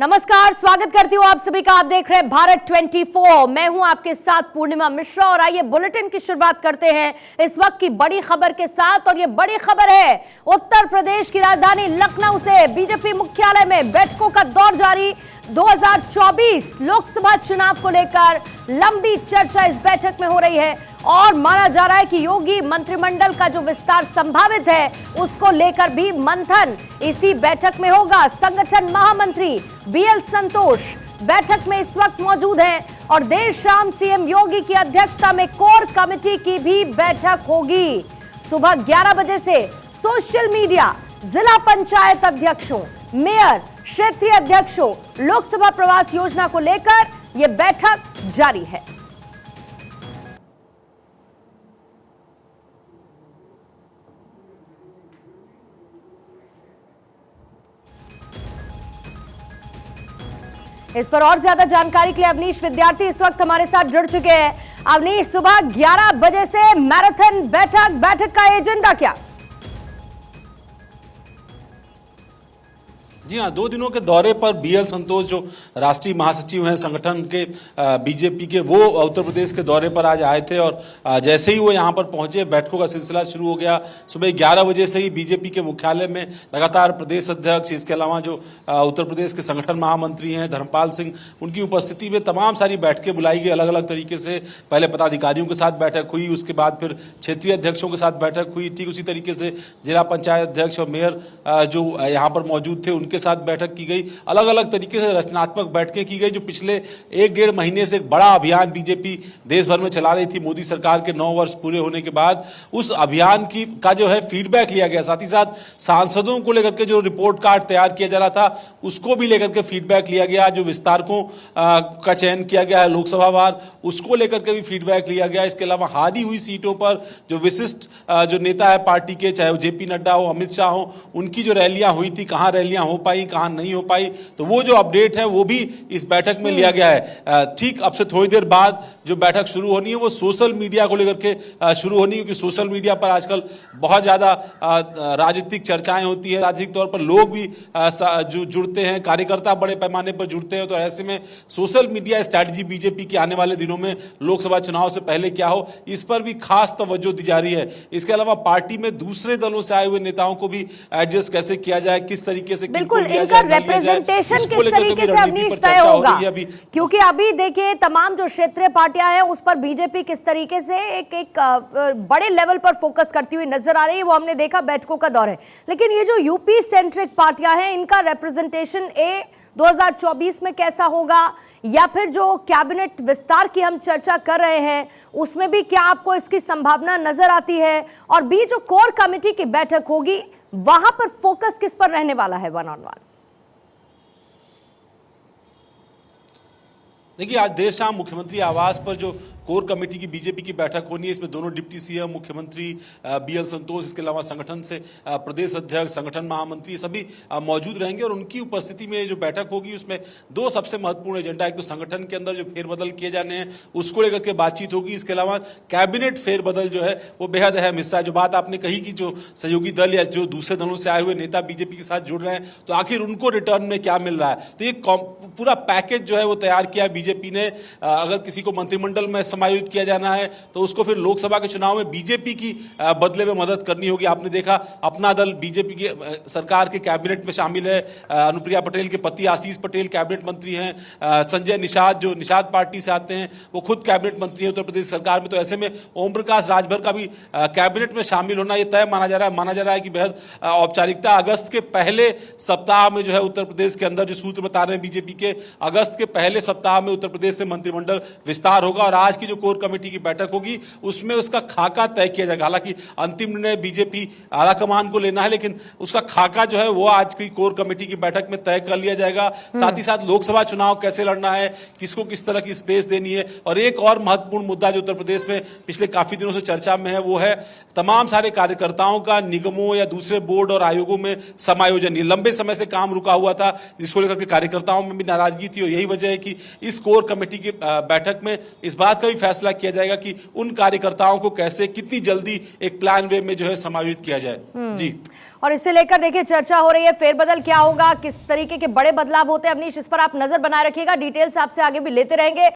नमस्कार, स्वागत करती हूँ आप सभी का। आप देख रहे हैं भारत 24। मैं हूं आपके साथ पूर्णिमा मिश्रा और आइए बुलेटिन की शुरुआत करते हैं इस वक्त की बड़ी खबर के साथ। और ये बड़ी खबर है उत्तर प्रदेश की राजधानी लखनऊ से बीजेपी मुख्यालय में बैठकों का दौर जारी। 2024 लोकसभा चुनाव को लेकर लंबी चर्चा इस बैठक में हो रही है और माना जा रहा है कि योगी मंत्रिमंडल का जो विस्तार संभावित है उसको लेकर भी मंथन इसी बैठक में होगा। संगठन महामंत्री बीएल संतोष बैठक में इस वक्त मौजूद हैं और देर शाम सीएम योगी की अध्यक्षता में कोर कमेटी की भी बैठक होगी। सुबह 11 बजे से सोशल मीडिया, जिला पंचायत अध्यक्षों, मेयर, क्षेत्रीय अध्यक्षों, लोकसभा प्रवास योजना को लेकर यह बैठक जारी है। इस पर और ज्यादा जानकारी के लिए अवनीश विद्यार्थी इस वक्त हमारे साथ जुड़ चुके हैं। अवनीश, सुबह 11 बजे से मैराथन बैठक का एजेंडा क्या? जी हाँ, 2 दिनों के दौरे पर बीएल संतोष जो राष्ट्रीय महासचिव हैं संगठन के बीजेपी के, वो उत्तर प्रदेश के दौरे पर आज आए थे और जैसे ही वो यहाँ पर पहुंचे बैठकों का सिलसिला शुरू हो गया। सुबह 11 बजे से ही बीजेपी के मुख्यालय में लगातार प्रदेश अध्यक्ष, इसके अलावा जो उत्तर प्रदेश के संगठन महामंत्री हैं धर्मपाल सिंह, उनकी उपस्थिति में तमाम सारी बैठकें बुलाई गई अलग अलग तरीके से। पहले पदाधिकारियों के साथ बैठक हुई, उसके बाद फिर क्षेत्रीय अध्यक्षों के साथ बैठक हुई, ठीक उसी तरीके से जिला पंचायत अध्यक्ष और मेयर जो यहाँ पर मौजूद थे उनके साथ बैठक की गई। अलग अलग तरीके से रचनात्मक बैठकें की गई। जो पिछले 1-1.5 महीने से एक बड़ा अभियान बीजेपी देश भर में चला रही थी मोदी सरकार के 9 वर्ष पूरे होने के बाद, उस अभियान का जो है फीडबैक लिया गया। साथ ही साथ सांसदों को लेकर के जो रिपोर्ट कार्ड तैयार किया जा रहा था उसको भी लेकर के फीडबैक लिया गया। जो विस्तारकों का चयन किया गया है लोकसभा वार, उसको लेकर के भी फीडबैक लिया गया। इसके अलावा हारी हुई सीटों पर जो विशिष्ट जो नेता है पार्टी के, चाहे वो जेपी नड्डा हो, अमित शाह हो, उनकी जो रैलियां हुई थी, कहां रैलियां हो पाई, कहां नहीं हो पाई, तो वो जो अपडेट है वो भी इस बैठक में लिया गया है। ठीक अब से थोड़ी देर बाद जो बैठक शुरू होनी है वो सोशल मीडिया को लेकर के शुरू होनी है, क्योंकि सोशल मीडिया पर आजकल बहुत ज्यादा राजनीतिक चर्चाएं होती है। राजनीतिक तौर पर लोग भी जो जुड़ते हैं, कार्यकर्ता बड़े पैमाने पर जुड़ते हैं, तो ऐसे में सोशल मीडिया स्ट्रैटेजी बीजेपी की आने वाले दिनों में लोकसभा चुनाव से पहले क्या हो, इस पर भी खास तवज्जो दी जा रही है। इसके अलावा पार्टी में दूसरे दलों से आए हुए नेताओं को भी एडजस्ट कैसे किया जाए, किस तरीके से रिप्रेजेंटेशन किस तरीके से अवनीश तय होगा, क्योंकि अभी देखिए तमाम जो क्षेत्रीय पार्टियां हैं उस पर बीजेपी किस तरीके से एक बड़े लेवल पर फोकस करती हुई नजर आ रही है, वो हमने देखा बैठकों का दौर है। लेकिन ये जो यूपी सेंट्रिक पार्टियां हैं इनका रिप्रेजेंटेशन 2024 में कैसा होगा, या फिर जो कैबिनेट विस्तार की हम चर्चा कर रहे हैं उसमें भी क्या आपको इसकी संभावना नजर आती है, और बी जो कोर कमेटी की बैठक होगी वहां पर फोकस किस पर रहने वाला है वन ऑन वन? देखिए, आज देर शाम मुख्यमंत्री आवास पर जो कोर कमेटी की बीजेपी की बैठक होनी है, इसमें दोनों डिप्टी सीएम, मुख्यमंत्री बीएल संतोष, इसके अलावा संगठन से प्रदेश अध्यक्ष, संगठन महामंत्री सभी मौजूद रहेंगे। और उनकी उपस्थिति में जो बैठक होगी उसमें 2 सबसे महत्वपूर्ण एजेंडा, एक तो संगठन के अंदर जो फेरबदल किए जाने हैं उसको लेकर के बातचीत होगी। इसके अलावा कैबिनेट फेरबदल जो है वो बेहद अहम हिस्सा है। जो बात आपने कही कि जो सहयोगी दल या जो दूसरे दलों से आए हुए नेता बीजेपी के साथ जुड़ रहे हैं, तो आखिर उनको रिटर्न में क्या मिल रहा है, तो ये पूरा पैकेज जो है वो तैयार किया बीजेपी ने। अगर किसी को मंत्रिमंडल में समायोजित किया जाना है तो उसको फिर लोकसभा के चुनाव में बीजेपी की बदले में मदद करनी होगी। आपने देखा अपना दल बीजेपी की सरकार के कैबिनेट में शामिल है। अनुप्रिया पटेल के पति आशीष पटेल कैबिनेट मंत्री हैं। संजय निषाद जो निषाद पार्टी से आते हैं वो खुद कैबिनेट मंत्री हैं उत्तर प्रदेश सरकार में। तो ऐसे में ओम प्रकाश राजभर का भी कैबिनेट में शामिल होना ये तय माना जा रहा है कि बेहद औपचारिकता अगस्त के पहले सप्ताह में जो है उत्तर प्रदेश के अंदर, जो सूत्र बता रहे हैं बीजेपी के, अगस्त के पहले सप्ताह में उत्तर प्रदेश से मंत्रिमंडल विस्तार होगा। और आज की जो कोर कमेटी की बैठक होगी उसमें उसका खाका तय किया जाएगा। हालांकि अंतिम निर्णय बीजेपी आलाकमान को लेना है, लेकिन उसका खाका जो है वो आज की कोर कमेटी की बैठक में तय कर लिया जाएगा। साथ ही साथ लोकसभा चुनाव कैसे लड़ना है, किसको किस तरह की स्पेस देनी है। और एक और महत्वपूर्ण मुद्दा जो उत्तर प्रदेश में पिछले काफी दिनों से चर्चा में है वो है तमाम सारे कार्यकर्ताओं का निगमों या दूसरे बोर्ड और आयोगों में समायोजन। ये लंबे समय से काम रुका हुआ था, जिसको लेकर के कार्यकर्ताओं में भी नाराजगी थी। और यही वजह है कि इस कोर कमेटी की बैठक में इस बात का भी फैसला किया जाएगा कि उन कार्यकर्ताओं को कैसे, कितनी जल्दी एक प्लान वे में जो है समायोजित किया जाए। जी, और इसे लेकर देखिए चर्चा हो रही है, फेरबदल क्या होगा, किस तरीके के बड़े बदलाव होते हैं। अवनीश, इस पर आप नजर बनाए रखिएगा, डिटेल्स आपसे आगे भी लेते रहेंगे।